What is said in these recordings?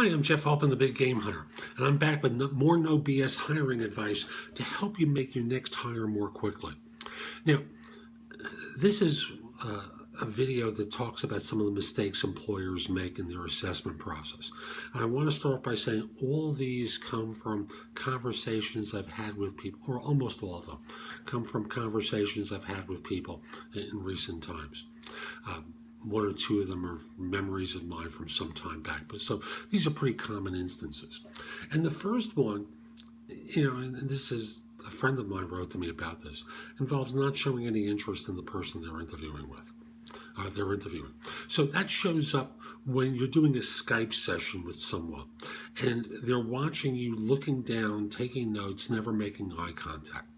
Hi, I'm Jeff Altman, the Big Game Hunter, and I'm back with more no BS hiring advice to help you make your next hire more quickly. Now, this is a video that talks about some of the mistakes employers make in their assessment process. And I want to start by saying all these come from conversations I've had with people, or almost all of them come from conversations I've had with people in recent times. One or two of them are memories of mine from some time back, but so these are pretty common instances. And the first one, and this is a friend of mine wrote to me about this, involves not showing any interest in the person they're interviewing with. So that shows up when you're doing a Skype session with someone and they're watching you looking down, taking notes, never making eye contact.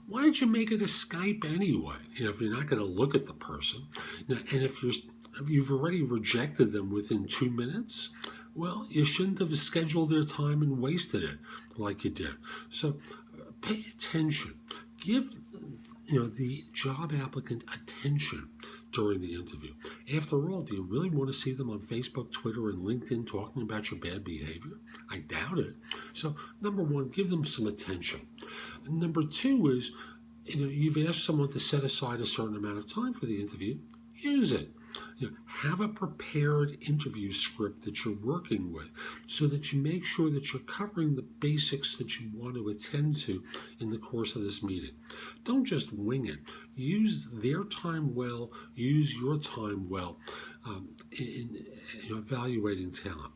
Why did you make it a Skype anyway? If you're not going to look at the person, and if you've already rejected them within 2 minutes, well, you shouldn't have scheduled their time and wasted it like you did. So pay attention. Give the job applicant attention during the interview. After all, do you really want to see them on Facebook, Twitter, and LinkedIn talking about your bad behavior? I doubt it. So number one, give them some attention. Number two is, you've asked someone to set aside a certain amount of time for the interview. Use it. Have a prepared interview script that you're working with so that you make sure that you're covering the basics that you want to attend to in the course of this meeting. Don't just wing it. Use their time well, use your time well in evaluating talent.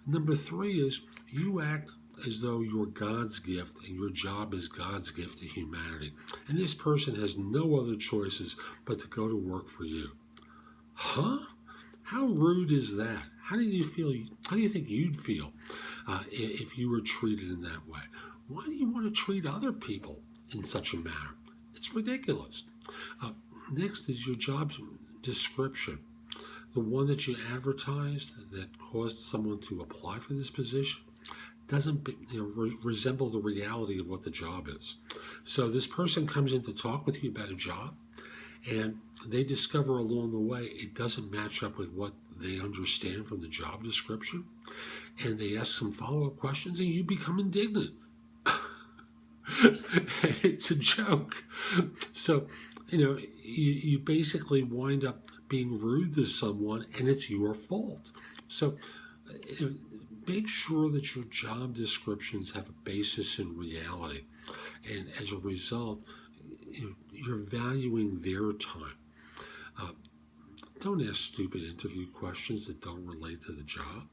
Number three is you act as though you're God's gift and your job is God's gift to humanity. And this person has no other choices but to go to work for you. Huh? How rude is that? How do you feel? How do you think you'd feel if you were treated in that way? Why do you want to treat other people in such a manner? It's ridiculous. Next is your job description. The one that you advertised that caused someone to apply for this position doesn't resemble the reality of what the job is. So this person comes in to talk with you about a job, and they discover along the way it doesn't match up with what they understand from the job description, and they ask some follow-up questions, and you become indignant. It's a joke. So, you basically wind up being rude to someone, and it's your fault. So, make sure that your job descriptions have a basis in reality, and as a result, you're valuing their time. Don't ask stupid interview questions that don't relate to the job,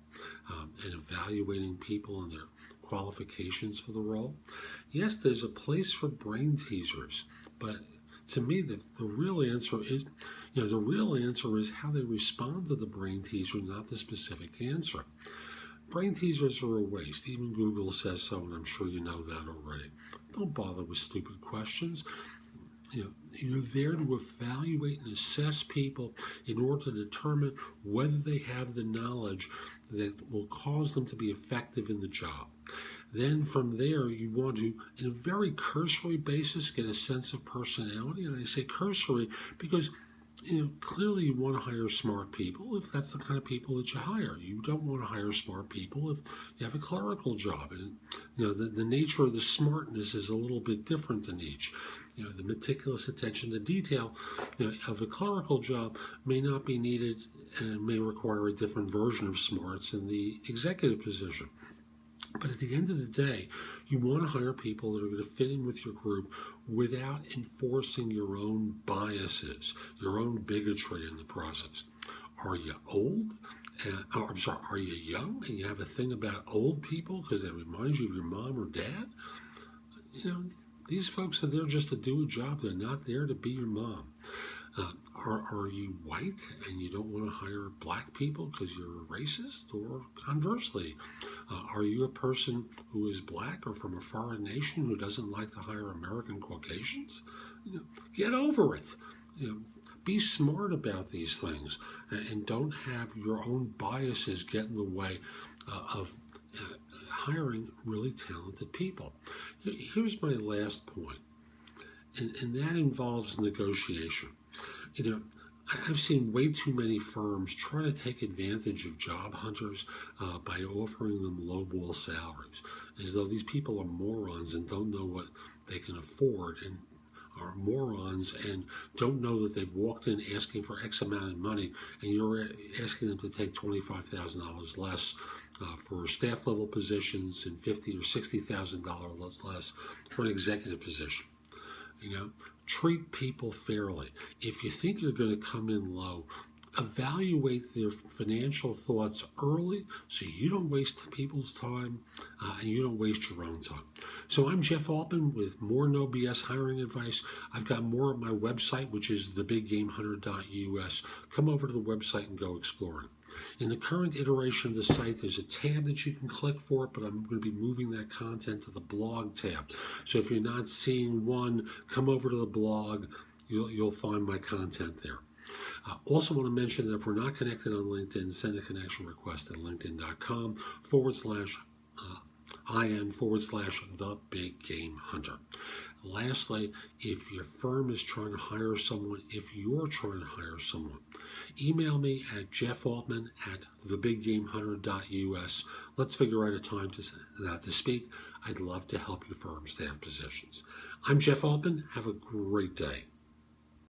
and evaluating people and their qualifications for the role. Yes, there's a place for brain teasers, but to me, the real answer is how they respond to the brain teaser, not the specific answer. Brain teasers are a waste. Even Google says so, and I'm sure you know that already. Don't bother with stupid questions. You're there to evaluate and assess people in order to determine whether they have the knowledge that will cause them to be effective in the job. Then from there, you want to, in a very cursory basis, get a sense of personality. And I say cursory because clearly you want to hire smart people if that's the kind of people that you hire. You don't want to hire smart people if you have a clerical job. And the nature of the smartness is a little bit different in each. The meticulous attention to detail of a clerical job may not be needed and may require a different version of smarts in the executive position. But at the end of the day, you want to hire people that are going to fit in with your group without enforcing your own biases, your own bigotry in the process. Are you old? Are you young and you have a thing about old people because they remind you of your mom or dad? These folks are there just to do a job. They're not there to be your mom. Are you white and you don't want to hire black people because you're a racist? Or conversely, are you a person who is black or from a foreign nation who doesn't like to hire American Caucasians? Get over it. Be smart about these things and don't have your own biases get in the way of hiring really talented people. Here's my last point, and that involves negotiation. I've seen way too many firms try to take advantage of job hunters by offering them lowball salaries, as though these people are morons and don't know what they can afford, and are morons and don't know that they've walked in asking for X amount of money, and you're asking them to take $25,000 less for staff level positions and $50,000 or $60,000 less for an executive position. Treat people fairly. If you think you're going to come in low, evaluate their financial thoughts early so you don't waste people's time and you don't waste your own time. So I'm Jeff Altman with more No BS hiring advice. I've got more at my website, which is thebiggamehunter.us. Come over to the website and go exploring. In the current iteration of the site, there's a tab that you can click for it, but I'm going to be moving that content to the blog tab. So if you're not seeing one, come over to the blog. You'll find my content there. Also want to mention that if we're not connected on LinkedIn, send a connection request at linkedin.com/IN/the-big-game-hunter. Lastly, if your firm is trying to hire someone, if you're trying to hire someone, email me at jeffaltman@thebiggamehunter.us. Let's figure out a time to speak. I'd love to help you firm staff positions. I'm Jeff Altman. Have a great day.